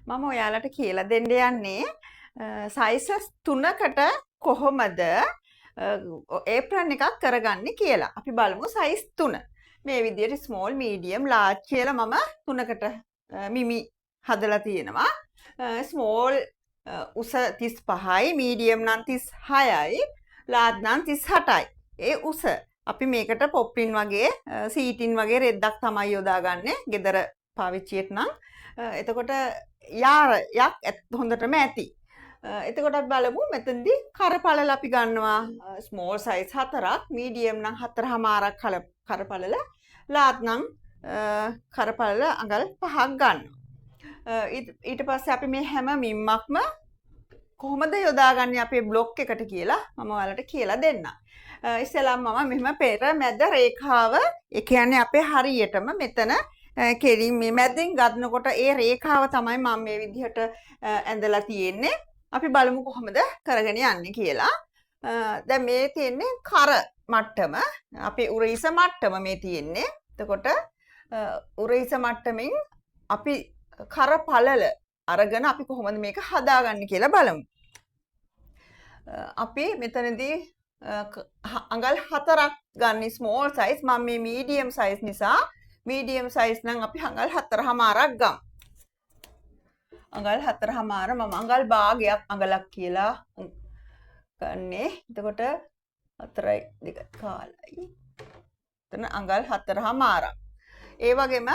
මම ඔයාලට කියලා දෙන්න යන්නේ සයිසස් 3කට කොහොමද ඒප්‍රන් එකක් කරගන්නේ කියලා. අපි බලමු සයිස් 3. මේ විදිහට ස්මෝල්, මීඩියම්, ලාර්ජ් කියලා මම 3කට මිමි හදලා තියෙනවා. ස්මෝල් උස 35යි, මීඩියම් නම් 36යි, ලාර්ජ් නම් 38යි. ඒ උස අපි මේකට පොප්පින් වගේ සීටින් වගේ රෙද්දක් තමයි යොදාගන්නේ. ගෙදර පාවිච්චියට නම්. එතකොට යක් හොඳටම ඇති. එතකොට අපි බලමු මෙතනදී කරපළල අපි ගන්නවා ස්මෝල් සයිස් 4ක්, මීඩියම් නම් 4.5ක් කරපළල, ලාර්ජ් නම් කරපළල අඟල් 5ක් ගන්නවා. ඊට පස්සේ අපි මේ හැම මිම්මක්ම කොහොමද යොදාගන්නේ අපේ බ්ලොක් එකට කියලා මම ඔයාලට කියලා දෙන්නම්. ඉස්සෙල්ලාම මම මෙහෙම පෙර මැද රේඛාව, ඒ කියන්නේ අපේ හරියටම මෙතන කෙලින් මේ මැදින් ගන්නකොට ඒ රේඛාව තමයි මම මේ විදිහට ඇඳලා තියෙන්නේ. අපි බලමු කොහොමද කරගෙන යන්නේ කියලා. දැන් මේ තියෙන්නේ කර මට්ටම. අපේ උරහිස මට්ටම මේ තියෙන්නේ. එතකොට උරහිස මට්ටමින් අපි කර පළල අරගෙන අපි කොහොමද මේක හදාගන්නේ කියලා බලමු. අපි මෙතනදී අඟල් 4ක් ගන්න ස්මෝල් සයිස්. මම මේ මීඩියම් සයිස් නිසා මීඩියම් සයිස් නම් අපි අඟල් 4.5ක් ගමු. අඟල් 4.5 මම අඟල් භාගයක් අඟලක් කියලා ගන්නේ. එතකොට 4යි 2 කාලයි. එතන අඟල් 4.5. ඒ වගේම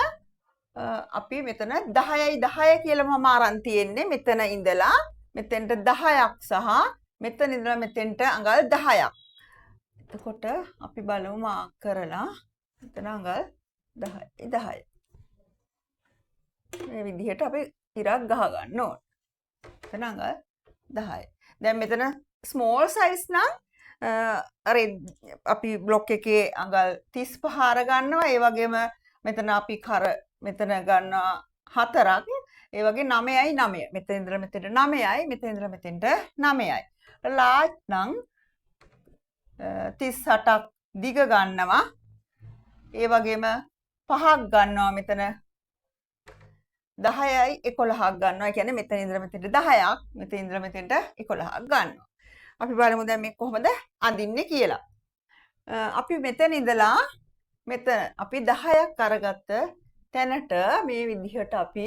අපි මෙතන 10යි 10 කියලා මම අරන් තියෙන්නේ. මෙතන ඉඳලා මෙතෙන්ට 10ක් සහ මෙතන ඉඳලා මෙතෙන්ට අඟල් 10ක්. එතකොට අපි බලමු මාක් කරලා මෙතන අඟල් 10යි 10. මේ විදිහට අපි ඉරක් ගහ ගන්න ඕන. එතන අඟල් 10යි. දැන් මෙතන ස්මෝල් සයිස් නම් අපි බ්ලොක් එකේ අඟල් 35 අර ගන්නවා. ඒ වගේම මෙතන අපි කර මෙතන ගන්නවා 4ක්. ඒ වගේ 9යි 9. මෙතන ඉඳලා මෙතෙන්ට 9යි, මෙතන ඉඳලා මෙතෙන්ට 9යි. ලාර්ජ් නම් 38ක් දිග ගන්නවා. ඒ වගේම 5ක් ගන්නවා මෙතන 10යි 11ක් ගන්නවා. ඒ කියන්නේ මෙතන ඉඳලා මෙතෙන්ට 10ක්, මෙතන ඉඳලා මෙතෙන්ට 11ක් ගන්නවා. අපි බලමු දැන් මේ කොහොමද අඳින්නේ කියලා. අපි මෙතන ඉඳලා මෙතන අපි 10ක් අරගත්ත තැනට මේ විදිහට අපි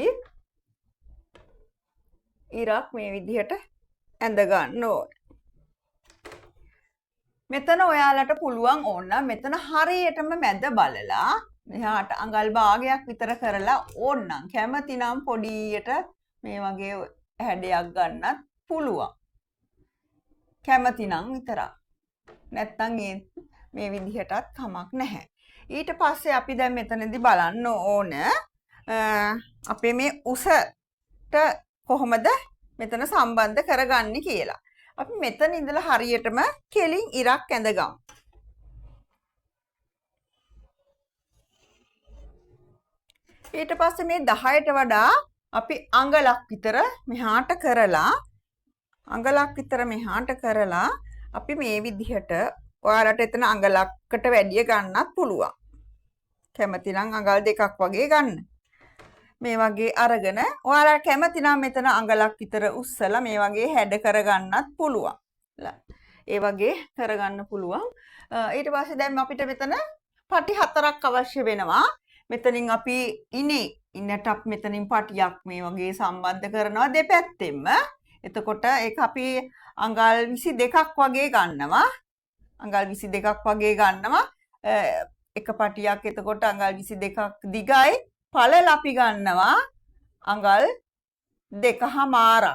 ඉරක් මේ විදිහට ඇඳ ගන්න ඕනේ. මෙතන ඔයාලට පුළුවන් ඕනනම් මෙතන හරියටම මැද බලලා මෙහාට අඟල් භාගයක් විතර කරලා ඕනනම් කැමති නම් පොඩියට මේ වගේ හැඩයක් ගන්නත් පුළුවන්. කැමති නම් විතරක්. නැත්තම් මේ විදිහටත් කමක් නැහැ. ඊට පස්සේ අපි දැන් මෙතනදී බලන්න ඕන අපේ මේ උසට කොහොමද මෙතන සම්බන්ධ කරගන්නේ කියලා. අපි මෙතන ඉඳලා හරියටම කෙලින් ඉරක් ඇඳගමු. ඊට පස්සේ මේ 10ට වඩා අපි අඟලක් විතර මෙහාට කරලා අපි මේ විදිහට ඔයාලට එතන අඟලකට වැඩිය ගන්නත් පුළුවන්. කැමති නම් අඟල් 2ක් වගේ ගන්න. මේ වගේ අරගෙන ඔයාලා කැමති නම් මෙතන අඟලක් විතර උස්සලා මේ වගේ හැඩ කරගන්නත් පුළුවන්. ඒ වගේ කරගන්න පුළුවන්. ඊට පස්සේ දැන් අපිට මෙතන පටි 4ක් අවශ්‍ය වෙනවා. මෙතනින් අපි ඉන්නට අපි මෙතනින් පටියක් මේ වගේ සම්බන්ධ කරනවා දෙපැත්තෙම. එතකොට ඒක අපි අඟල් 22ක් වගේ ගන්නවා. එක පටියක් එතකොට අඟල් 22ක් දිගයි. පළල අපි ගන්නවා අඟල් 2.5ක්.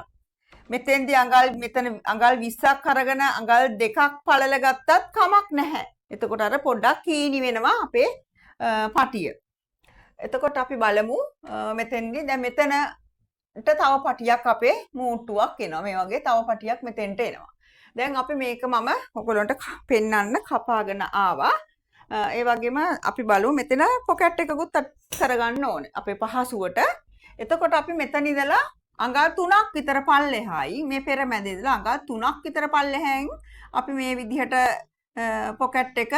මෙතෙන්දී මෙතන අඟල් 20ක් අරගෙන අඟල් 2ක් පළල ගත්තත් කමක් නැහැ. එතකොට අර පොඩ්ඩක් කීනි වෙනවා අපේ පටිය. එතකොට අපි බලමු මෙතෙන්දී දැන් මෙතනට තව පටියක් අපේ මූට්ටුවක් එනවා. මේ වගේ තව පටියක් මෙතෙන්ට එනවා. දැන් අපි මේක මම ඔයගොල්ලන්ට පෙන්වන්න කපාගෙන ආවා. ඒ වගේම අපි බලමු මෙතන පොකට් එකකුත් කරගන්න ඕනේ අපේ පහසුවට. එතකොට අපි මෙතන ඉඳලා අඟල් 3ක් විතර පල්ලෙහායි මේ පෙර මැද ඉඳලා අඟල් 3ක් විතර පල්ලෙහායින් අපි මේ විදිහට පොකට් එක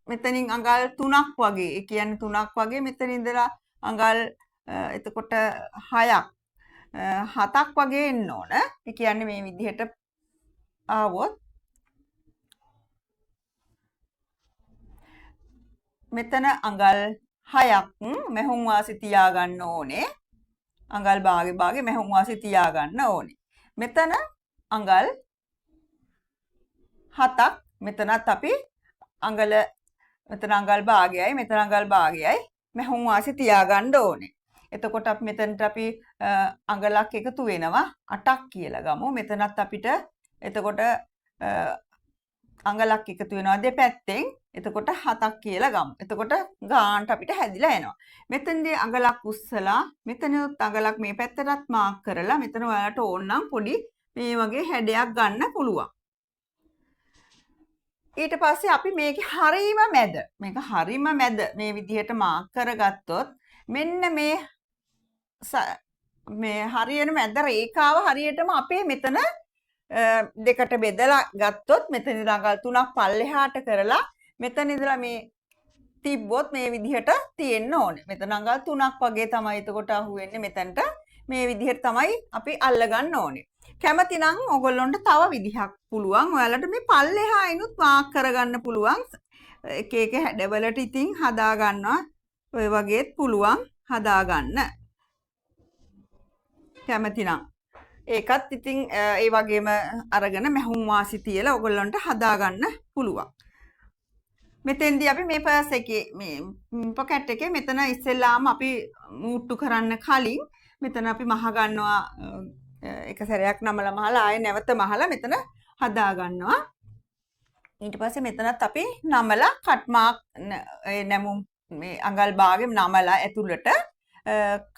මෙතනින් අඟල් 3ක් වගේ, ඒ කියන්නේ 3ක් වගේ මෙතන ඉඳලා අඟල් එතකොට 6ක් 7ක් වගේ එන්න ඕන. ඒ කියන්නේ මේ විදිහට ආවොත් මෙතන අඟල් 6ක් මෙහුම් වාසි තියා ගන්න ඕනේ. අඟල් භාගේ මෙහුම් වාසි තියා ගන්න ඕනේ. මෙතන අඟල් 7ක් මෙතනත් අපි මෙතන අඟල් භාගයයි මෙතන අඟල් භාගයයි මෙහුම් වාසි තියා ගන්න ඕනේ. එතකොට අපි මෙතනට අපි අඟලක් එකතු වෙනවා 8ක් කියලා ගමු. මෙතනත් අපිට එතකොට අඟලක් එකතු වෙනවා දෙපැත්තෙන්. එතකොට 7ක් කියලා ගමු. එතකොට ගානට අපිට හැදිලා එනවා. මෙතනදී අඟලක් උස්සලා මෙතනත් අඟලක් මේ පැත්තටත් මාක් කරලා මෙතන ඔයාලට ඕන නම් පොඩි මේ වගේ හැඩයක් ගන්න පුළුවන්. ඊට පස්සේ අපි මේකේ හරීම මැද මේ විදිහට මාක් කරගත්තොත් මෙන්න මේ හරියන මැද රේඛාව හරියටම අපේ මෙතන දෙකට බෙදලා ගත්තොත් මෙතන ඉඳලා අඟල් 3ක් පල්ලෙහාට කරලා මෙතන ඉඳලා මේ තිබ්බොත් මේ විදිහට තියෙන්න ඕනේ. මෙතන අඟල් 3ක් වගේ තමයි එතකොට අහුවෙන්නේ මෙතනට. මේ විදිහට තමයි අපි අල්ලගන්න ඕනේ. කැමති නම් ඔයගොල්ලොන්ට තව විදිහක් පුළුවන්. ඔයාලට මේ පල්ලෙහා ඉනුත් මාක් කරගන්න පුළුවන්. එක එක හැඩවලට ඉතින් හදා ගන්නවා. ඔය වගේත් පුළුවන් හදා ගන්න. කැමති නම් ඒකත් ඉතින් ඒ වගේම අරගෙන මැහුම් වාසි තියලා ඔයගොල්ලන්ට හදා ගන්න පුළුවන්. මෙතෙන්දී අපි මේ පර්ස් එකේ මේ පොකට් එකේ මෙතන ඉස්සෙල්ලාම අපි මූට්ටු කරන්න කලින් මෙතන අපි මහ ගන්නවා එක සැරයක් නමලා මහලා ආයෙ නැවත මහලා මෙතන හදා ගන්නවා. ඊට පස්සේ මෙතනත් අපි නමලා කට් මාක් නැමුම් මේ අඟල් භාගෙ නමලා ඇතුළට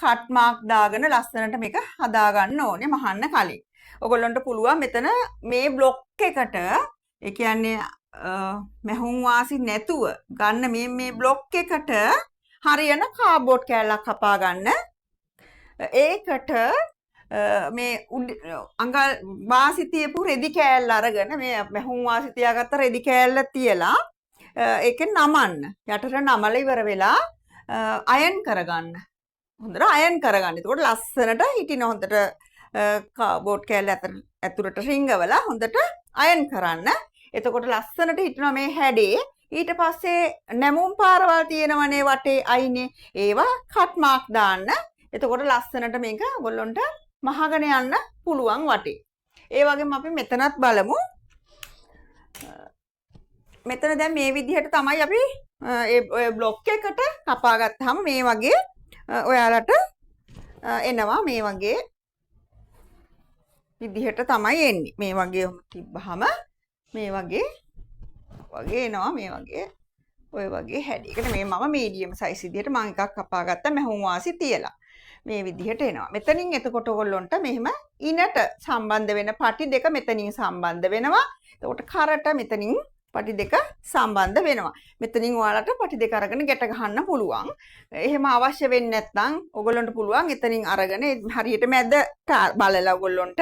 කට් මාක් දාගෙන ලස්සනට මේක හදා ගන්න ඕනේ මහන්න කලින්. ඔයගොල්ලන්ට පුළුවන් මෙතන මේ බ්ලොක් එකට ඒ කියන්නේ මැහුම් වාසි නැතුව ගන්න මේ බ්ලොක් එකට හරියන කාබෝඩ් කෑල්ලක් කපා ගන්න. ඒකට මේ අඟල් වාසි තියපු රෙදි කෑල්ල අරගෙන මේ මැහුම් වාසි තියාගත්ත රෙදි කෑල්ල තියලා ඒකෙන් නමන්න. යටට නමලා ඉවර වෙලා අයන් කරගන්න. හොඳට අයන් කරගන්න. එතකොට ලස්සනට හිටින හොඳට කාබෝඩ් කෑල්ල ඇතුළට රිංගවලා හොඳට අයන් කරන්න. එතකොට ලස්සනට හිටිනවා මේ හැඩේ. ඊට පස්සේ නැමුම් පාරවල් තියෙනවනේ වටේ අයිනේ. ඒවා කට් මාක් දාන්න. එතකොට ලස්සනට මේක ඔයගොල්ලන්ට මහගෙන යන්න පුළුවන් වටේ. ඒ වගේම අපි මෙතනත් බලමු. මෙතන දැන් මේ විදිහට තමයි අපි ඔය බ්ලොක් එකට කපා ගත්තාම මේ වගේ ඔයාලට එනවා මේ වගේ විදිහට තමයි එන්නේ. මේ වගේ තිබ්බහම මේ වගේ එනවා මේ වගේ ඔය වගේ හැඩයකට. මේ මම මීඩියම් සයිස් විදිහට මම එකක් කපා ගත්තා මැහුම් වාසි තියලා. මේ විදිහට එනවා. මෙතනින් එතකොට ඔයගොල්ලොන්ට මෙහෙම ඉනට සම්බන්ධ වෙන පටි දෙක මෙතනින් සම්බන්ධ වෙනවා. එතකොට කරට මෙතනින් පටි දෙක සම්බන්ධ වෙනවා. මෙතනින් ඔයාලට පටි දෙක අරගෙන ගැට ගහන්න පුළුවන්. එහෙම අවශ්‍ය වෙන්නේ නැත්නම් ඔයගොල්ලන්ට පුළුවන් එතනින් අරගෙන හරියට මැද බලලා ඔයගොල්ලොන්ට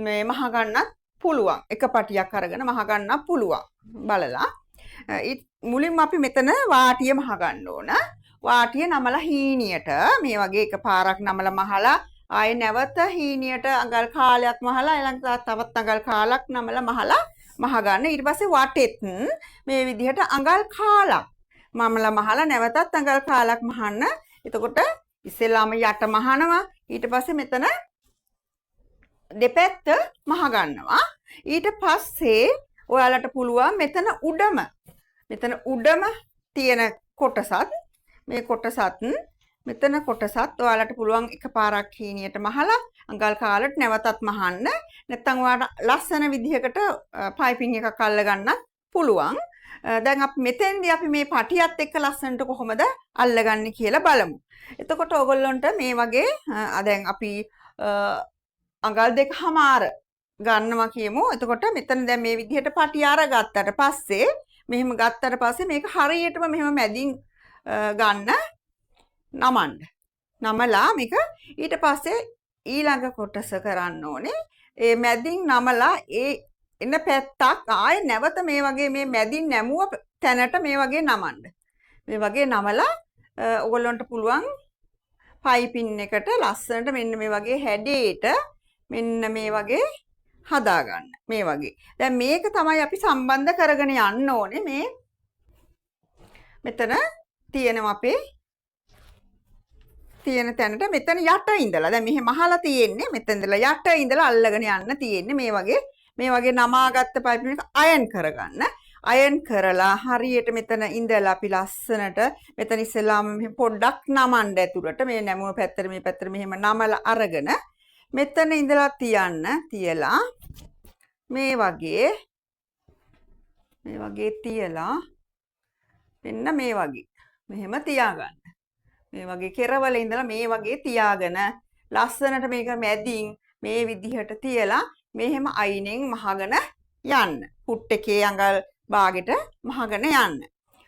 මේ මහ ගන්නත් පුළුවන්. එක පටියක් අරගෙන මහ ගන්නත් පුළුවන්. බලලා මුලින්ම අපි මෙතන වාටිය මහ ගන්න ඕන. වාටිය නමලා හීනියට මේ වගේ එක පාරක් නමලා මහලා ආයෙ නැවත හීනියට අඟල් කාලයක් මහලා ඊළඟට තවත් අඟල් කාලක් නමලා මහලා මහ ගන්න. ඊට පස්සේ වටෙත් මේ විදිහට අඟල් කාලක් මමලා මහලා නැවතත් අඟල් කාලක් මහන්න. එතකොට ඉස්සෙල්ලාම යට මහනවා. ඊට පස්සේ මෙතන දෙපැත්ත මහ ගන්නවා. ඊට පස්සේ ඔයාලට පුළුවන් මෙතන උඩම තියෙන කොටසත් මේ කොටසත් මෙතන කොටසත් ඔයාලට පුළුවන් එකපාරක් හීනියට මහලා අඟල් කාලට නැවතත් මහන්න. නැත්නම් ඔයාලට ලස්සන විදිහකට පයිපින් එකක් අල්ල ගන්න පුළුවන්. දැන් අපි මෙතෙන්දී අපි මේ පටියත් එක්ක ලස්සනට කොහොමද අල්ලගන්නේ කියලා බලමු. එතකොට ඔයගොල්ලන්ට මේ වගේ දැන් අපි අඟල් දෙකමාර ගන්නවා කියමු. එතකොට මෙතන දැන් මේ විදිහට පටිය අරගත්තට පස්සේ මෙහෙම ගත්තට පස්සේ මේක හරියටම මෙහෙම මැදින් ගන්න නමන්න. නමලා මේක ඊට පස්සේ ඊළඟ කොටස කරන්න ඕනේ. ඒ මැදින් නමලා ඒ එන පැත්තක් ආයේ නැවත මේ වගේ මේ මැදින් නැමුව තැනට මේ වගේ නමන්න. මේ වගේ නමලා ඔයගොල්ලන්ට පුළුවන් පයිපින් එකට ලස්සනට මෙන්න මේ වගේ හැඩයට මෙන්න මේ වගේ හදාගන්න. මේ වගේ. දැන් මේක තමයි අපි සම්බන්ධ කරගෙන යන්න ඕනේ මේ මෙතන තියෙනවා අපේ තියෙන තැනට මෙතන යට ඉඳලා. දැන් මෙහෙම අහලා තියෙන්නේ මෙතන ඉඳලා යට ඉඳලා අල්ලගෙන යන්න තියෙන්නේ මේ වගේ නමාගත්ත පයිපින් එක අයන් කරගන්න. අයන් කරලා හරියට මෙතන ඉඳලා අපි ලස්සනට මෙතන ඉස්සෙල්ලාම මෙහෙම පොඩ්ඩක් නමන්න ඇතුළට මේ නැමුණු පැත්තට මේ පැත්තට මෙහෙම නමලා අරගෙන මෙතන ඉඳලා තියලා මේ වගේ තියලා මෙන්න මේ වගේ මෙහෙම තියාගන්න. මේ වගේ කෙරවල ඉඳලා මේ වගේ තියාගෙන ලස්සනට මේක මැදින් මේ විදිහට තියලා මෙහෙම අයිනෙන් මහගෙන යන්න. පුට් එකේ අඟල් භාගෙට මහගෙන යන්න.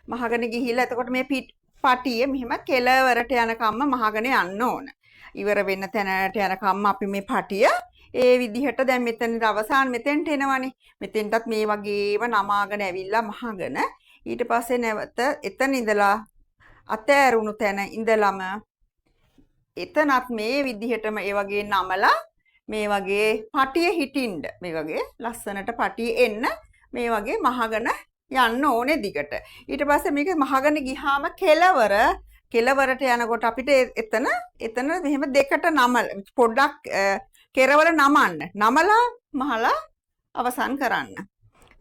මහගෙන ගිහිල්ලා එතකොට මේ පටිය මෙහෙම කෙළවරට යනකම්ම මහගෙන යන්න ඕන. ඉවර වෙන්න තැනට යනකම්ම අපි මේ පටිය ඒ විදිහට දැන් මෙතන අවසාන මෙතෙන්ට එනවනේ. මෙතෙන්ටත් මේ වගේම නමාගෙන ඇවිල්ලා මහගෙන ඊට පස්සේ නැවත එතන ඉඳලා අතෑරුණු තැන ඉඳලම එතනත් මේ විදිහටම ඒ වගේ නමලා මේ වගේ පටිය හිටින්න මේ වගේ ලස්සනට පටිය එන්න මේ වගේ මහගෙන යන්න ඕනේ දිගට. ඊට පස්සේ මේක මහගෙන ගියාම කෙලවරට යනකොට අපිට එතන මෙහෙම දෙකට පොඩ්ඩක් කෙරවල නමලා මහලා අවසන් කරන්න.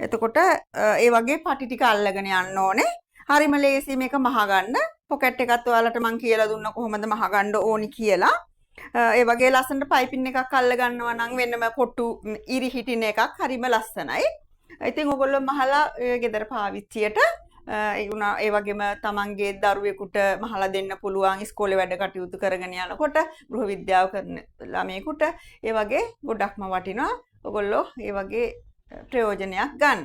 එතකොට ඒ වගේ පටි ටික අල්ලගෙන යන්න ඕනේ. හරිම ලේසි මේක මහගන්න. පොකට් එකත් ඔයාලට මම කියලා දුන්න කොහොමද මහගන්න ඕනි කියලා. ඒ වගේ ලස්සනට පයිපින් එකක් අල්ල ගන්නවා නම් වෙනම කොටු ඉරි හිටින එකක් හරිම ලස්සනයි. ඉතින් ඔයගොල්ලෝ මහලා ගෙදර පාවිච්චියට ඒ වගේම තමන්ගේ දරුවෙකුට මහලා දෙන්න පුළුවන් ඉස්කෝලේ වැඩ කටයුතු කරගෙන යනකොට ගෘහ විද්‍යාව කරන ළමයෙකුට ඒ වගේ ගොඩක්ම වටිනවා. ඔයගොල්ලෝ ඒ වගේ ප්‍රයෝජනයක් ගන්න.